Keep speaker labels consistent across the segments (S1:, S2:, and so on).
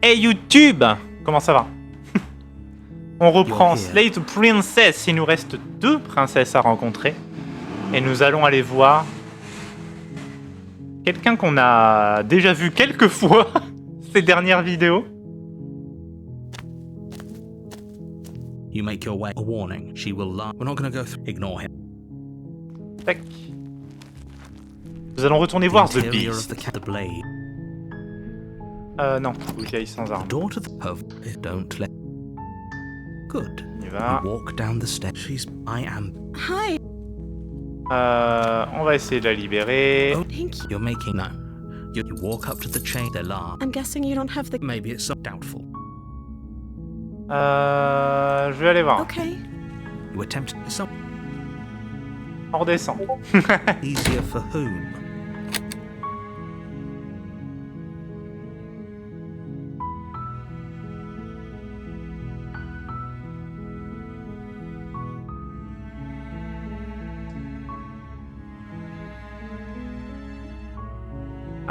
S1: Hey YouTube, comment ça va? On reprend Slay the Princess. Il nous reste 2 princesses à rencontrer. Et nous allons aller voir quelqu'un qu'on a déjà vu quelques fois ces dernières vidéos.
S2: You make your way. A warning. She will laugh. We're not going to go through. Ignore him.
S1: Tac. Nous allons retourner voir The
S2: Interior
S1: Beast.
S2: of the blade.
S1: Non, bouteille sans arme.
S2: Daughter of. Don't let. Good.
S1: On y va.
S2: You walk down the steps. She's. I am.
S3: Hi.
S1: On va essayer de la libérer.
S2: Oh,
S3: Thank you.
S2: you're making no. You walk up to the chain. They laugh.
S3: I'm guessing you don't have the...
S2: Maybe it's so doubtful.
S1: Je vais aller voir.
S3: Okay.
S2: You attempt some
S1: On redescend.
S2: easier for whom?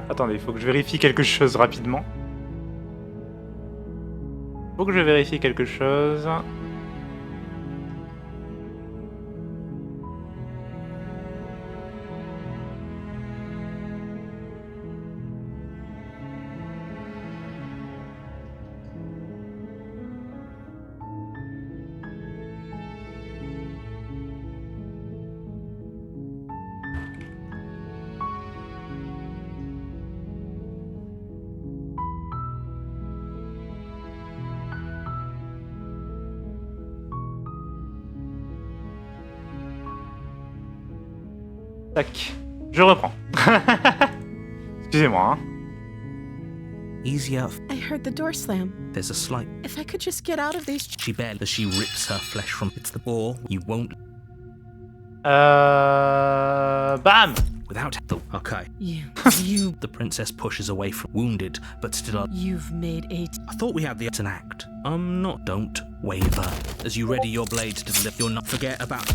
S1: Attendez, il faut que je vérifie quelque chose rapidement. Faut que je vérifie quelque chose. Tac, je reprends. Excusez-moi. Hein.
S2: Easier.
S3: I heard the door slam.
S2: There's a slight.
S3: If I could just get out of these...
S2: She barely. As she rips her flesh from. It's the ball. You won't.
S1: Bam!
S2: Without the. Okay.
S3: You...
S2: The princess pushes away from. Wounded, but still.
S3: You've made a...
S2: I thought we had the. It's an act. I'm not. Don't waver. As you ready your blade to deliver. You'll not forget about.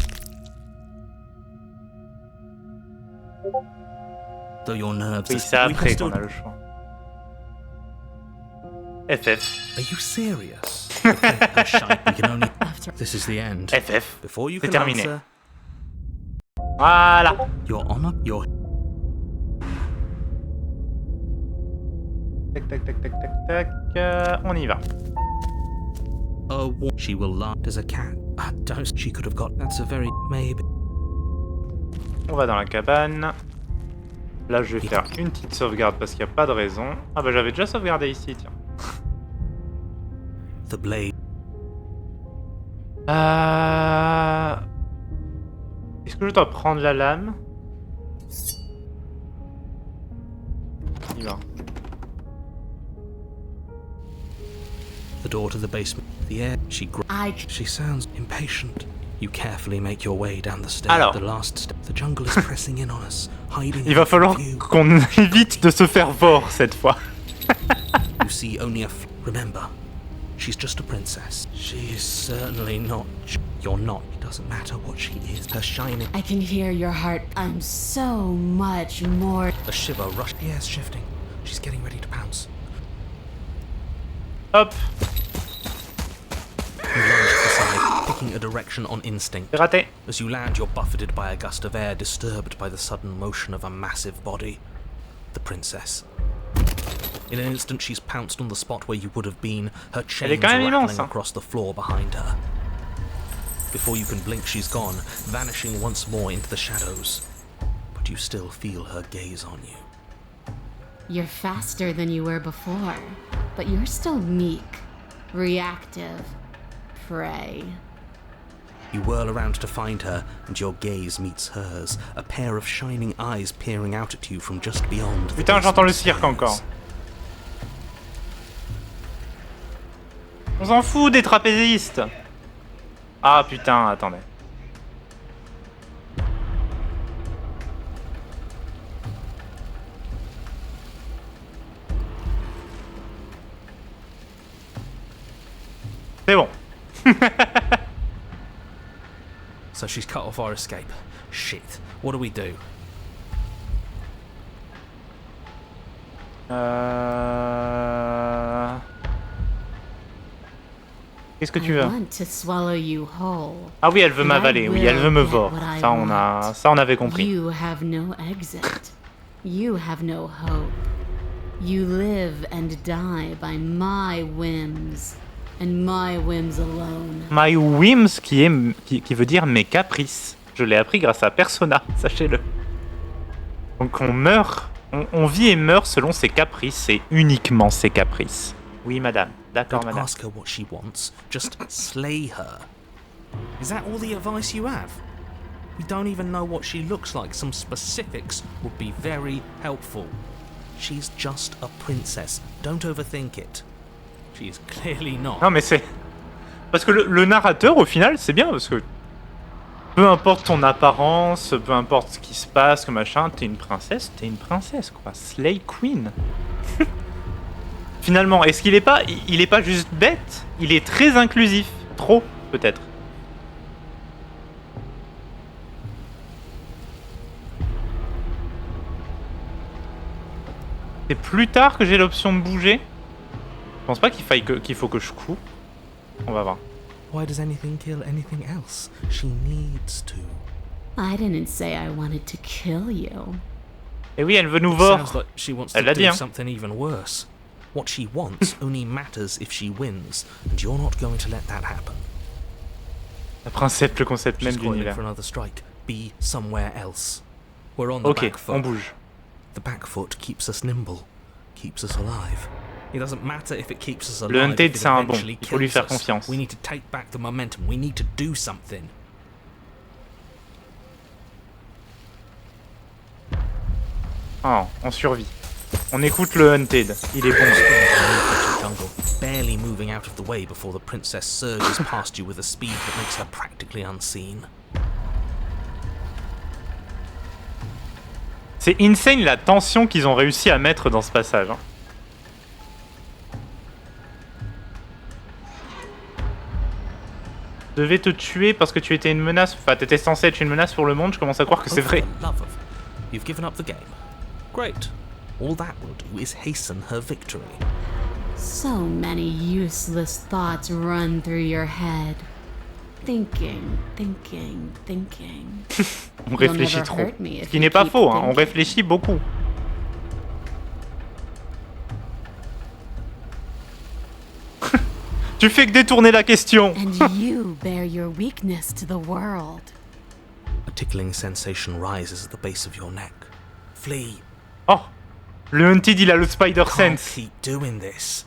S2: Though your nerves.
S1: Oui, c'est après qu'on a le choix. FF.
S2: Are you serious? Her shite, we can only.
S3: After...
S2: This is the end.
S1: FF.
S2: Before you
S1: C'est
S2: can
S1: terminé.
S2: answer,
S1: Voilà.
S2: your honor, your.
S1: Tac, tac, tac, tac, tac, tac. On y va.
S2: Oh, she will laugh. There's a cat. Don't. She could have got. That's a very maybe.
S1: On va dans la cabane. Là, je vais faire une petite sauvegarde parce qu'il n'y a pas de raison. Ah bah j'avais déjà sauvegardé ici, tiens.
S2: The blade.
S1: Est-ce que je dois prendre la lame? On y va.
S2: The door to the basement. The air. She. She sounds impatient. You carefully make your way down the stairs.
S1: Alors.
S2: The last step. The jungle is pressing in on us, hiding.
S1: Il va falloir qu'on évite de se faire voir cette fois.
S2: You see only a. Remember, she's just a princess. She's certainly not. You're not. It doesn't matter what she is. Her shining.
S4: I can hear your heart. I'm so much more.
S2: A shiver rushed. The air's shifting. She's getting ready to pounce.
S1: Hop,
S2: You lunge to the side, picking a direction on instinct.
S1: c'est raté.
S2: As you land, you're buffeted by a gust of air, disturbed by the sudden motion of a massive body. The princess. In an instant, she's pounced on the spot where you would have been, her chains
S1: quand même
S2: rattling
S1: immense, hein.
S2: across the floor behind her. Before you can blink, she's gone, vanishing once more into the shadows. But you still feel her gaze on you.
S4: You're faster than you were before, but you're still meek, reactive, prey.
S2: You whirl around to find her, and your gaze meets hers, a pair of shining eyes peering out at you from just beyond the
S1: Putain, j'entends le
S2: basement
S1: cirque encore.
S2: stairs.
S1: On s'en fout des trapézistes. Ah putain, attendez. C'est bon.
S2: So she's cut off our escape. Shit. What do we do?
S1: Qu'est-ce que tu
S4: I
S1: veux?
S4: want to swallow you whole.
S1: Ah oui, elle veut
S4: And I
S1: m'avaler, oui, elle
S4: will
S1: veut me
S4: get
S1: voir.
S4: what I
S1: Ça on avait compris.
S4: You have no exit. You have no hope. You live and die by my whims, and my whims alone.
S1: My whims, qui veut dire mes caprices. Je l'ai appris grâce à Persona, sachez-le. Donc on meurt, on vit et meurt selon ses caprices, et uniquement ses caprices. Oui, madame. D'accord,
S2: Don't
S1: madame.
S2: ask her what she wants, just slay her. Is that all the advice you have? We don't even know what she looks like. Some specifics would be very helpful. She's just a princess. Don't overthink it. She is clearly not.
S1: Non mais c'est... Parce que le narrateur, au final, c'est bien, parce que... Peu importe ton apparence, peu importe ce qui se passe, que machin, t'es une princesse, quoi. Slay Queen. Finalement, est-ce qu'il est pas... Il est pas juste bête, il est très inclusif. Trop, peut-être. C'est plus tard que j'ai l'option de bouger. Je pense pas qu'il faut que je coupe. On va voir.
S2: Why does anything kill anything else? She needs to.
S4: I didn't say I wanted to kill you.
S1: Et oui, elle veut nous
S2: It
S1: voir.
S2: sounds like she wants
S1: Elle
S2: to
S1: l'a
S2: do
S1: dit, hein.
S2: something even worse. What she wants only matters if she wins, and you're not going to let that happen.
S1: La princesse, le concept même
S2: She's calling
S1: d'univers.
S2: for another strike. Be somewhere else. We're on the
S1: Ok,
S2: back foot.
S1: on bouge.
S2: The back foot keeps us nimble, keeps us alive. It doesn't matter if it keeps us alive.
S1: Le Hunted,
S2: if it
S1: c'est un bon.
S2: eventually
S1: Il faut lui
S2: kills
S1: faire
S2: us.
S1: confiance.
S2: We need to take back the momentum. We need to do something.
S1: Oh, on survit. On écoute le Hunted. Il est bon.
S2: Jungle, barely moving out of the way before the princess surges past you with a speed that makes her practically unseen.
S1: C'est insane la tension qu'ils ont réussi à mettre dans ce passage. Hein. Je devais te tuer parce que tu étais une menace. Enfin, t'étais censé être une menace pour le monde. Je commence à croire que c'est
S2: Oh,
S1: vrai.
S2: for the love of... You've given up the game. Great. All that will do is hasten her victory.
S4: So many useless thoughts run through your head. Thinking.
S1: On réfléchit
S4: never
S1: trop.
S4: hurt me if
S1: Ce qui
S4: you
S1: n'est pas
S4: keep
S1: faux, hein. On
S4: thinking.
S1: réfléchit beaucoup. Tu fais que détourner la question.
S4: And you bear your weakness to the world.
S2: A tickling sensation rises at the base of your neck. Flee.
S1: Oh, le Hunted, il a le Spider
S2: Can't
S1: Sense.
S2: keep doing this.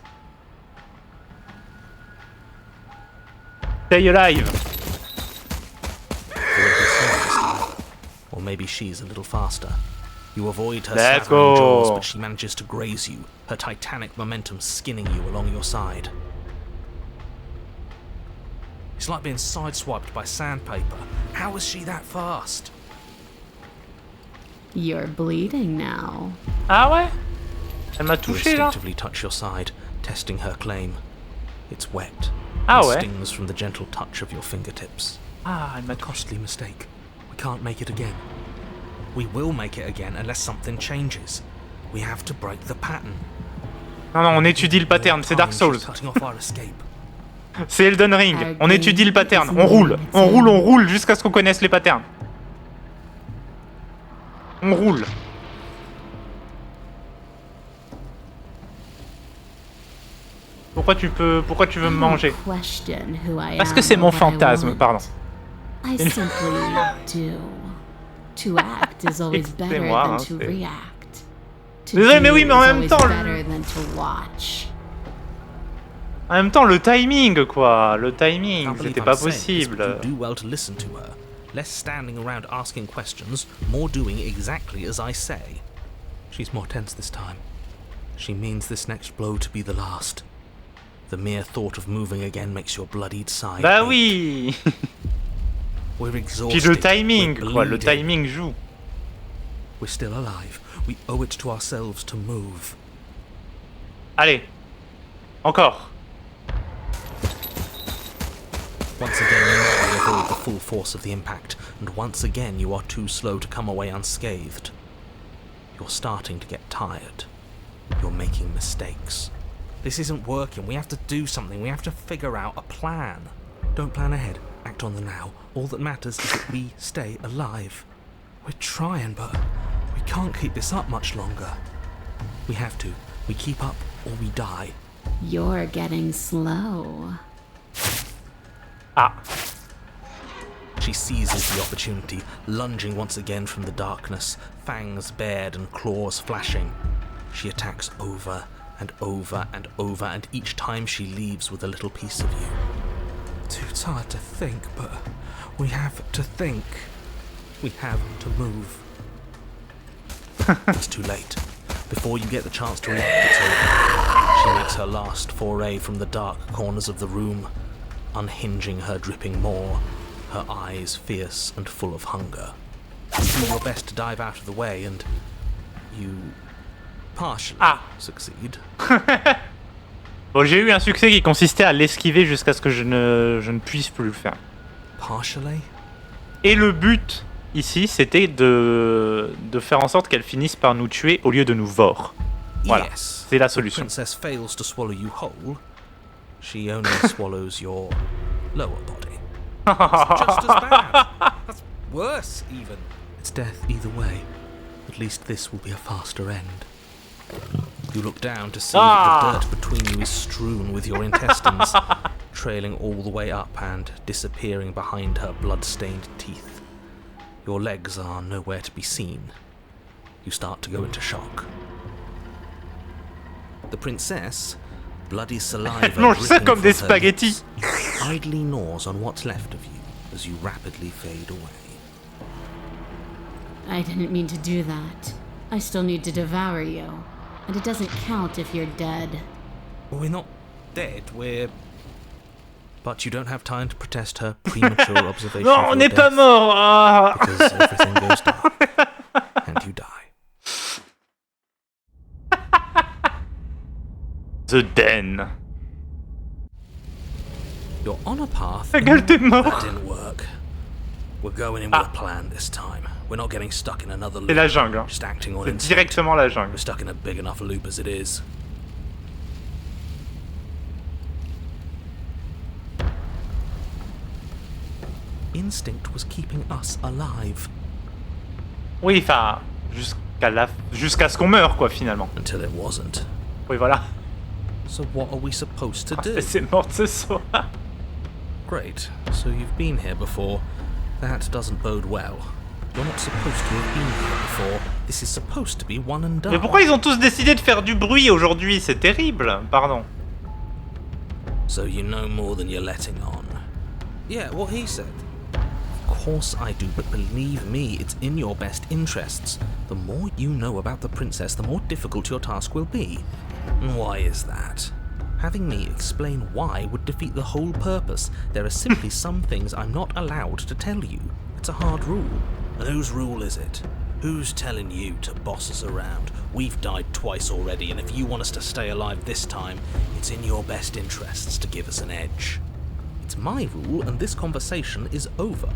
S1: Stay alive.
S2: Or maybe she's a little faster. You avoid her
S1: Let's
S2: slavering jaws,
S1: go.
S2: but she manages to graze you, her titanic momentum skinning you along your side. It's like being sideswiped by sandpaper. How is she that fast?
S4: You're bleeding now.
S1: Ah ouais? Elle m'a
S2: You
S1: touché là.
S2: instinctively touch your side, testing her claim. It's wet.
S1: Ah
S2: and
S1: ouais?
S2: stings from the gentle touch of your fingertips.
S1: Ah, elle m'a
S2: A costly mistake. We can't make it again. We will make it again unless something changes. We have to break the pattern.
S1: Non, non, on étudie le pattern, c'est Dark Souls.
S2: She's cutting off our escape.
S1: C'est Elden Ring. On étudie le pattern. On roule jusqu'à ce qu'on connaisse les patterns. On roule. Pourquoi tu veux me manger? Parce que c'est mon fantasme, pardon.
S4: I simply do. To act is always better
S1: Excusez-moi,
S4: than
S1: hein,
S4: to
S1: c'est-
S4: react. To
S1: Désolé,
S4: do
S1: mais oui, mais en
S4: is
S1: même
S4: always
S1: temps,
S4: better than to watch.
S1: En même temps, le timing, quoi. Le timing,
S2: Can't believe
S1: c'était
S2: I'm
S1: pas
S2: saying this,
S1: possible.
S2: but you do well to listen to her. Less standing around asking questions, more doing exactly as I say. She's more tense this time. She means this next blow to be the last. The mere thought of moving again makes your bloodied side
S1: Bah
S2: ache.
S1: oui.
S2: We're
S1: Puis
S2: exhausted.
S1: le timing,
S2: we're
S1: quoi. Le
S2: bleeding.
S1: timing joue.
S2: We're still alive. We owe it to ourselves to move.
S1: Allez. Encore.
S2: Once again, you know you avoid the full force of the impact, and once again you are too slow to come away unscathed. You're starting to get tired. You're making mistakes. This isn't working. We have to do something. We have to figure out a plan. Don't plan ahead. Act on the now. All that matters is that we stay alive. We're trying, but we can't keep this up much longer. We have to. We keep up or we die.
S4: You're getting slow.
S1: Ah.
S2: She seizes the opportunity, lunging once again from the darkness, fangs bared and claws flashing. She attacks over and over and over, and each time she leaves with a little piece of you. Too tired to think, but we have to think. We have to move. It's too late. Before you get the chance to react, it's over. She makes her last foray from the dark corners of the room, unhinging her dripping maw, her eyes fierce and full of hunger. You do your best to dive out of the way, and you partially succeed.
S1: Bon, j'ai eu un succès qui consistait à l'esquiver jusqu'à ce que je ne puisse plus le faire.
S2: Partially?
S1: Et le but ici, c'était de faire en sorte qu'elle finisse par nous tuer au lieu de nous voir. Voilà,
S2: Yes.
S1: c'est la
S2: The
S1: solution.
S2: princess fails to swallow you whole. She only swallows your lower body. Just as bad. That's worse, even. It's death either way. At least this will be a faster end. You look down to see that the dirt between you is strewn with your intestines, trailing all the way up and disappearing behind her blood-stained teeth. Your legs are nowhere to be seen. You start to go into shock. The princess, bloody saliva
S1: Elle mange ça
S2: dripping
S1: comme des
S2: from her
S1: spaghettis.
S2: lips, idly gnaws on what's left of you as you rapidly fade away.
S4: I didn't mean to do that. I still need to devour you. And it doesn't count if you're dead.
S2: Well, we're not dead, we're... But you don't have time to protest her premature observation
S1: Non,
S2: of
S1: on
S2: your
S1: n'est pas
S2: death,
S1: mort. Ah.
S2: because everything goes dark, and you die.
S1: The Den.
S2: You're on a path.
S1: Ta gueule, t'es
S2: That
S1: mort.
S2: didn't work. We're going in with a plan this time. We're not getting stuck in another loop.
S1: C'est la jungle. Hein.
S2: Just acting on
S1: C'est
S2: instinct.
S1: directement la jungle.
S2: We're stuck in a big enough loop as it is. Instinct was keeping us alive
S1: Oui, enfin, jusqu'à ce qu'on meure, quoi, finalement.
S2: until it wasn't.
S1: Oui, voilà.
S2: So what are we supposed to do?
S1: Et c'est mort ce soir.
S2: Great. So you've been here before. That doesn't bode well. You're not supposed to have been here before. This is supposed to be one and done.
S1: Mais pourquoi ils ont tous décidé de faire du bruit aujourd'hui? C'est terrible. Pardon.
S2: So you know more than you're letting on. Yeah, what he said. Of course I do, but believe me, it's in your best interests. The more you know about the princess, the more difficult your task will be. And why is that? Having me explain why would defeat the whole purpose. There are simply some things I'm not allowed to tell you. It's a hard rule. And whose rule is it? Who's telling you to boss us around? We've died twice already, and if you want us to stay alive this time, it's in your best interests to give us an edge. It's my rule, and this conversation is over.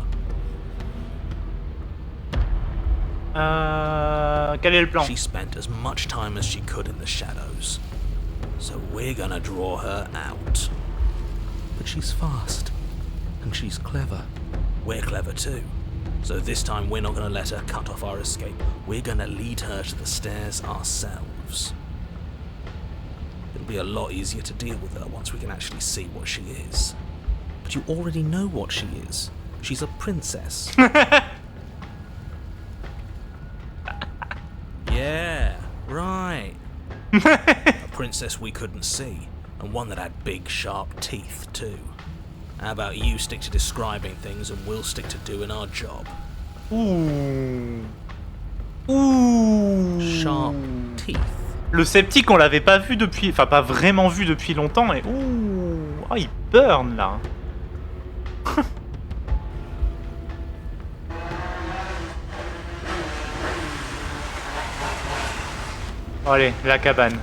S1: Quel est le plan?
S2: She spent as much time as she could in the shadows. So we're gonna draw her out. But she's fast. And she's clever. We're clever too. So this time we're not gonna let her cut off our escape. We're gonna lead her to the stairs ourselves. It'll be a lot easier to deal with her once we can actually see what she is. But you already know what she is. She's a princess. Yeah, right. A princess we couldn't see, and one that had big, sharp teeth, too. How about you stick to describing things and we'll stick to doing our job?
S1: Ouh. Ouh.
S2: Sharp teeth.
S1: Le sceptique, on l'avait pas vu depuis... Enfin, pas vraiment vu depuis longtemps, et... Ouh. Oh, il burn, là. Allez, la cabane.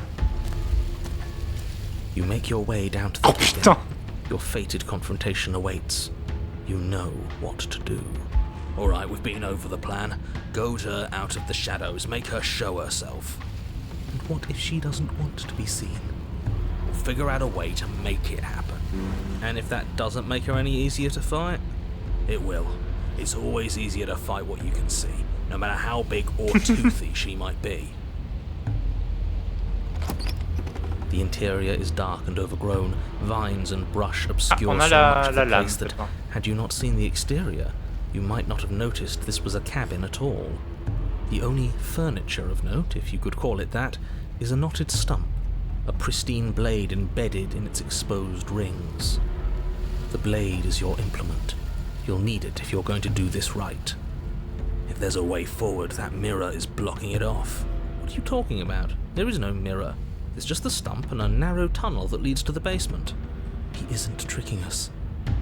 S2: You make your way down to the
S1: Oh
S2: kitchen.
S1: putain.
S2: Your fated confrontation awaits. You know what to do. Alright, we've been over the plan. Goad her out of the shadows, make her show herself. And what if she doesn't want to be seen? Or figure out a way to make it happen. And if that doesn't make her any easier to fight, it will. It's always easier to fight what you can see, no matter how big or toothy she might be. The interior is dark and overgrown. Vines and brush obscure
S1: on a
S2: so much of the
S1: lame,
S2: place that,
S1: c'est pas.
S2: had you not seen the exterior, you might not have noticed this was a cabin at all. The only furniture of note, if you could call it that, is a knotted stump, a pristine blade embedded in its exposed rings. The blade is your implement. You'll need it if you're going to do this right. If there's a way forward, that mirror is blocking it off. What are you talking about? There is no mirror. There's just the stump and a narrow tunnel that leads to the basement. He isn't tricking us.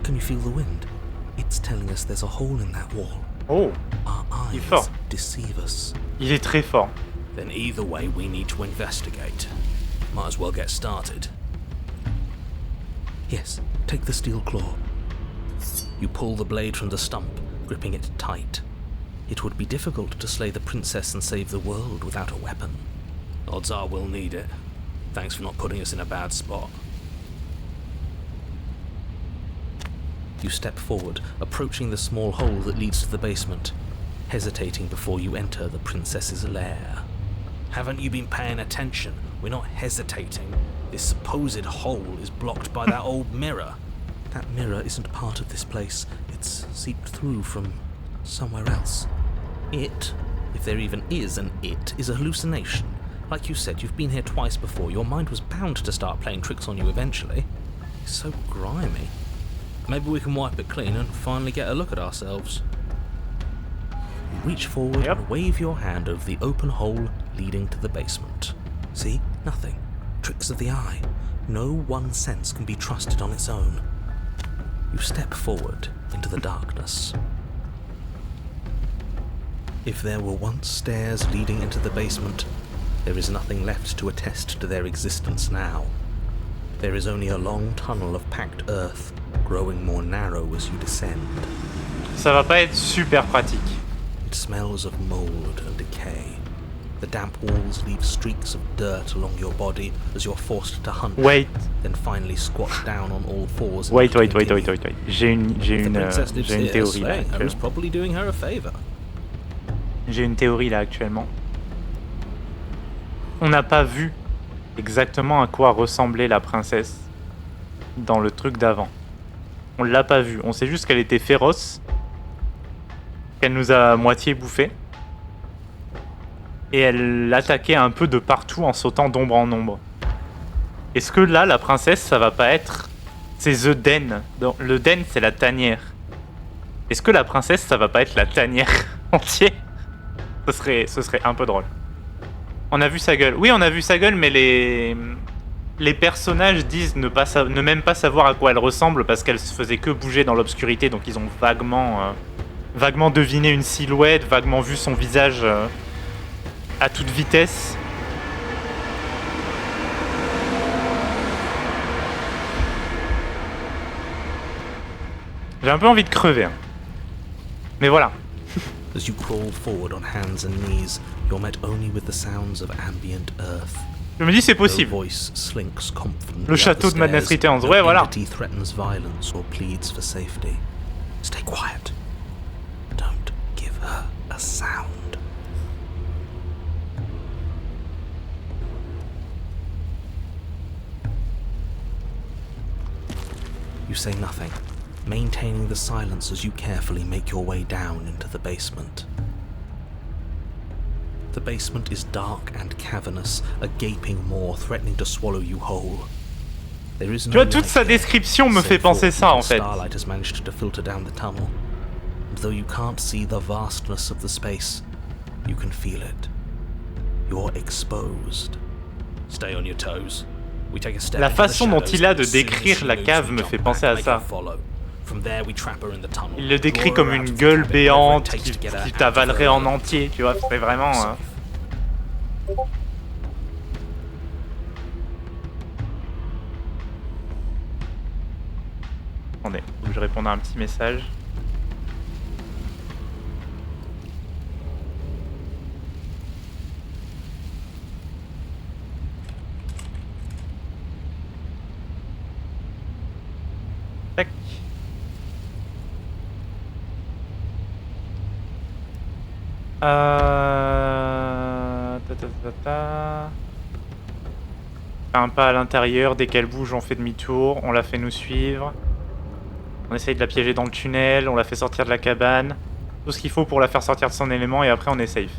S2: Can you feel the wind? It's telling us there's a hole in that wall.
S1: Oh,
S2: Our
S1: il est
S2: eyes
S1: fort.
S2: deceive us.
S1: Il est très fort.
S2: Then either way, we need to investigate. Might as well get started. Yes, take the steel claw. You pull the blade from the stump, gripping it tight. It would be difficult to slay the princess and save the world without a weapon. Odds are we'll need it. Thanks for not putting us in a bad spot. You step forward, approaching the small hole that leads to the basement, hesitating before you enter the princess's lair. Haven't you been paying attention? We're not hesitating. This supposed hole is blocked by that old mirror. That mirror isn't part of this place. It's seeped through from somewhere else. It, if there even is an it, is a hallucination. Like you said, you've been here twice before. Your mind was bound to start playing tricks on you eventually. It's so grimy. Maybe we can wipe it clean and finally get a look at ourselves. You reach forward and wave your hand over the open hole leading to the basement. See? Nothing. Tricks of the eye. No one sense can be trusted on its own. You step forward into the darkness. If there were once stairs leading into the basement, there is nothing left to attest to their existence now. There is only a long tunnel of packed earth, growing more narrow as you descend.
S1: Ça va pas être super pratique.
S2: It smells of mold and decay. The damp walls leave streaks of dirt along your body as you're forced to hunt.
S1: Wait,
S2: Then finally squat down on all fours.
S1: wait. J'ai une théorie là.
S2: I was
S1: Actuellement.
S2: probably doing her a favor.
S1: J'ai une théorie là actuellement. On n'a pas vu exactement à quoi ressemblait la princesse dans le truc d'avant. On l'a pas vu. On sait juste qu'elle était féroce, qu'elle nous a à moitié bouffé, et elle attaquait un peu de partout en sautant d'ombre en ombre. Est-ce que là, la princesse, ça va pas être... C'est The Den. Le Den, c'est la tanière. Est-ce que la princesse, ça va pas être la tanière entière? Ce serait un peu drôle. On a vu sa gueule. Oui, on a vu sa gueule, mais les personnages disent ne même pas savoir à quoi elle ressemble parce qu'elle se faisait que bouger dans l'obscurité, donc ils ont vaguement deviné une silhouette, vaguement vu son visage à toute vitesse. J'ai un peu envie de crever. Hein. Mais voilà.
S2: As you crawl forward on hands and knees, you're met only with the sounds of ambient earth.
S1: Je me dis c'est
S2: No
S1: possible.
S2: voice slinks confidently
S1: Le château
S2: up the
S1: de Madness
S2: stairs.
S1: Returns.
S2: No
S1: Ouais, voilà.
S2: entity threatens violence or pleads for safety. Stay quiet. Don't give her a sound. You say nothing, maintaining the silence as you carefully make your way down into the basement. The basement is dark and cavernous, a gaping maw threatening to swallow you whole. There is no
S1: Tu vois, toute
S2: light
S1: sa
S2: there,
S1: description me
S2: save
S1: fait penser
S2: for
S1: ça en
S2: what
S1: fait.
S2: Starlight has managed to filter down the tunnel. And though you can't see the vastness of the space, you can feel it. You're exposed. Stay on your toes. We take a step
S1: La
S2: into the
S1: façon dont
S2: shadows,
S1: il a de
S2: and as soon as
S1: décrire
S2: she
S1: la
S2: moves,
S1: cave
S2: we
S1: me
S2: jump
S1: fait
S2: back,
S1: penser à
S2: make
S1: ça.
S2: her follow. From there, we trap her in the tunnel.
S1: Il le décrit
S2: Draw
S1: comme
S2: her
S1: une
S2: out of the
S1: gueule
S2: cabin,
S1: béante
S2: whatever it takes to get her
S1: qui
S2: out of
S1: t'avalerait
S2: her
S1: en
S2: way.
S1: entier, tu vois, c'est vraiment...
S2: Safe.
S1: Attendez, faut que je réponde à un petit message. Tac. Un pas à l'intérieur, dès qu'elle bouge on fait demi-tour, on la fait nous suivre. On essaye de la piéger dans le tunnel, on la fait sortir de la cabane. Tout ce qu'il faut pour la faire sortir de son élément et après on est safe.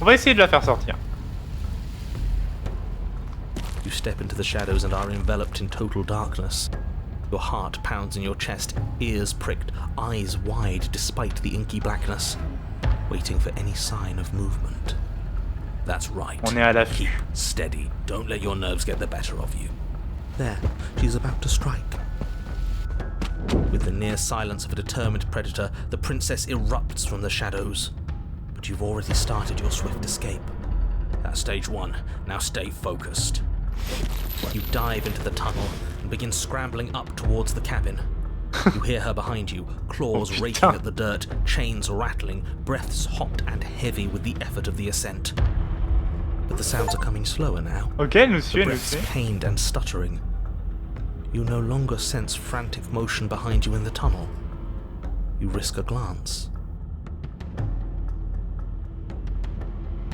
S1: On va essayer de la faire sortir.
S2: You step into the shadows and are enveloped in total darkness. Your heart pounds in your chest, ears pricked, eyes wide despite the inky blackness, waiting for any sign of movement. That's right.
S1: On est à l'affût.
S2: Keep steady. Don't let your nerves get the better of you. There, she's about to strike. With the near silence of a determined predator, the princess erupts from the shadows. But you've already started your swift escape. That's stage one. Now stay focused. You dive into the tunnel and begin scrambling up towards the cabin. You hear her behind you, claws raking at the dirt, chains rattling, breaths hot and heavy with the effort of the ascent. But the sounds are coming slower now.
S1: Ok, nous
S2: The
S1: suit, nous
S2: breaths
S1: suit.
S2: pained and stuttering. You no longer sense frantic motion behind you in the tunnel. You risk a glance.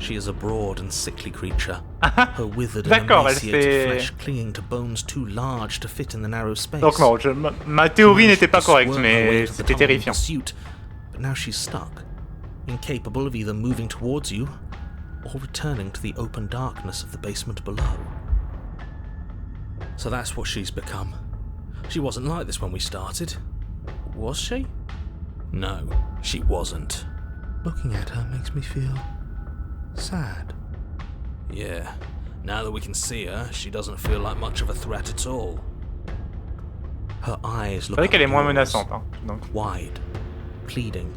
S2: She is a broad and sickly creature, her withered and
S1: D'accord, elle
S2: emaciated
S1: fait-
S2: flesh clinging to bones too large to fit in the narrow space.
S1: Donc non, ma théorie n'était pas
S2: She
S1: correcte,
S2: swerved her way
S1: mais
S2: into the
S1: c'était
S2: tunnel in
S1: terrifiant.
S2: pursuit, but now she's stuck, incapable of either moving towards you or returning to the open darkness of the basement below. So that's what she's become. She wasn't like this when we started. Was she? No, she wasn't. Looking at her makes me feel sad. Yeah, now that we can see her, she doesn't feel like much of a threat at all. Her eyes
S1: C'est
S2: look
S1: vrai qu'elle est
S2: up
S1: moins
S2: yours,
S1: menaçante. Hein. Donc.
S2: wide, pleading.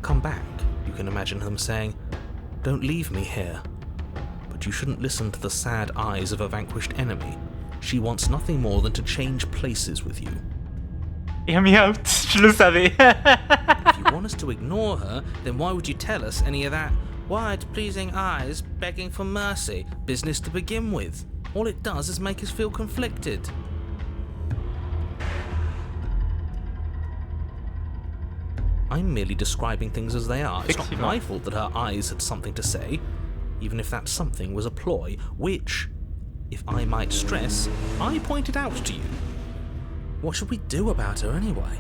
S2: Come back, you can imagine them saying. Don't leave me here. But you shouldn't listen to the sad eyes of a vanquished enemy. She wants nothing more than to change places with you.
S1: Hear me out, je le savais.
S2: If you want us to ignore her, then why would you tell us any of that wide, pleasing eyes begging for mercy business to begin with? All it does is make us feel conflicted. I'm merely describing things as they are. It's not my fault that her eyes had something to say, even if that something was a ploy, which, if I might stress, I pointed out to you. What should we do about her anyway?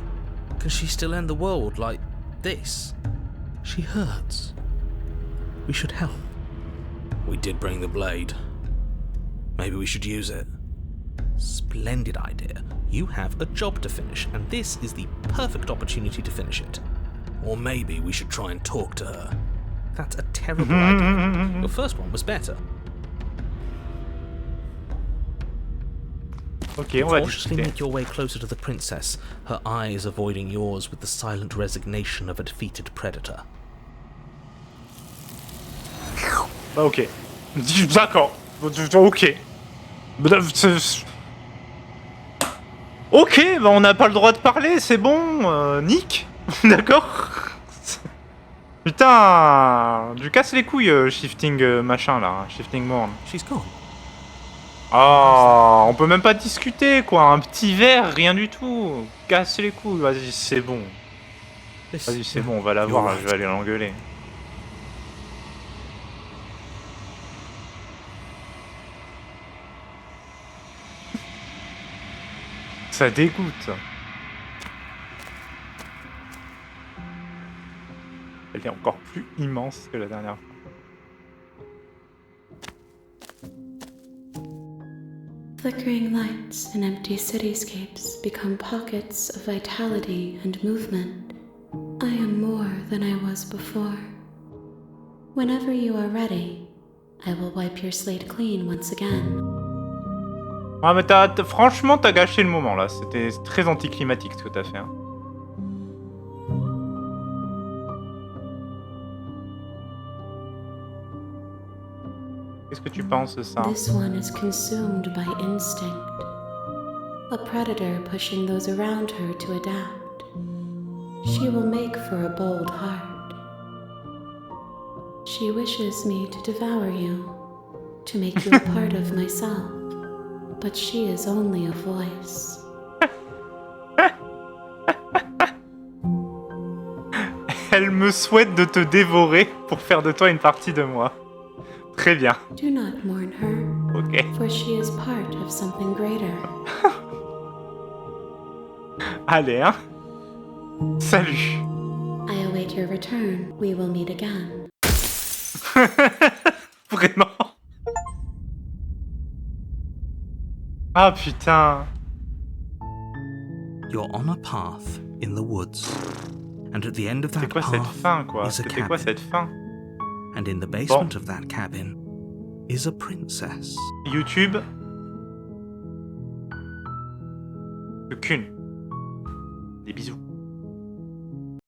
S2: Can she still end the world like this? She hurts. We should help. We did bring the blade. Maybe we should use it. Splendid idea. You have a job to finish, and this is the perfect opportunity to finish it. Or maybe we should try and talk to her. That's a terrible idea. Your first one was better.
S1: Ok, on va
S2: Cautiously
S1: discuter.
S2: make your way closer to the princess, her eyes avoiding yours with the silent resignation of a defeated predator.
S1: Bah ok. D'accord. Ok. Ok, bah on n'a pas le droit de parler, c'est bon, Nick. D'accord. Putain, du casse les couilles, shifting machin là, shifting monde.
S2: She's gone.
S1: Oh, on peut même pas discuter quoi, un petit verre, rien du tout. Casse les couilles, vas-y, c'est bon. Vas-y, c'est bon, on va la voir, je vais aller l'engueuler. Ça dégoûte. Elle est encore plus immense que la dernière fois.
S5: Flickering lights in empty cityscapes become pockets of vitality and movement. I am more than I was before. Whenever you are ready, I will wipe your slate clean once again.
S1: Ah mais franchement t'as gâché le moment là, c'était très anticlimatique ce que t'as fait. Hein. Qu'est-ce que tu penses de ça?
S5: This one is consumed by instinct. A predator pushing those around her to adapt. She will make for a bold heart. She wishes me to devour you, to make you a part of myself. but she is only a voice.
S1: Elle me souhaite de te dévorer pour faire de toi une partie de moi. Très bien.
S5: Do not mourn her,
S1: Ok.
S5: for she is part of something greater.
S1: Allez, hein. Salut.
S5: I await your return. We will meet again.
S1: Vraiment. Ah putain.
S2: You're on a path in the woods. And at the end of
S1: C'est
S2: that
S1: quoi cette
S2: path
S1: fin, quoi?
S2: is a
S1: C'était quoi
S2: cabin.
S1: cette fin?
S2: And in the basement of that cabin is a princess.
S1: YouTube. Qu'une. Des bisous.